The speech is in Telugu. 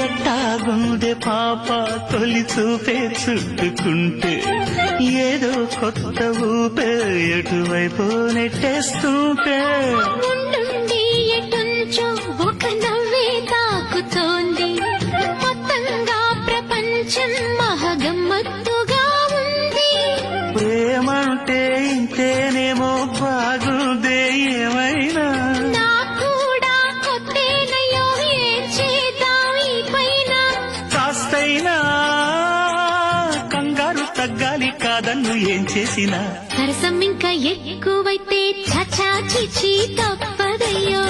ఎట్టాగుందే పాప తొలి చూపే చుట్టుకుంటే ఏదో కొత్త ఊపే ఎటువైపు నెట్టేస్తుంటే ఉండుండి ఎటుంచో ఒక నవ్వే తాకుతోంది మొత్తంగా ప్రపంచం మహగమ్మత్తుగా ఉంది ప్రేమంటే ఇంతేనేమో బాగుందే ఏమైనా నాకూడా కొత్తేనయ్యో ఏం చేద్దాం ఈ పైన కాస్తైనా కంగారు తగ్గాలి కాదన్ను ఏం చేసినా సరసం ఇంకా ఎక్కువైతే చచా చిచి తప్పదయ్యో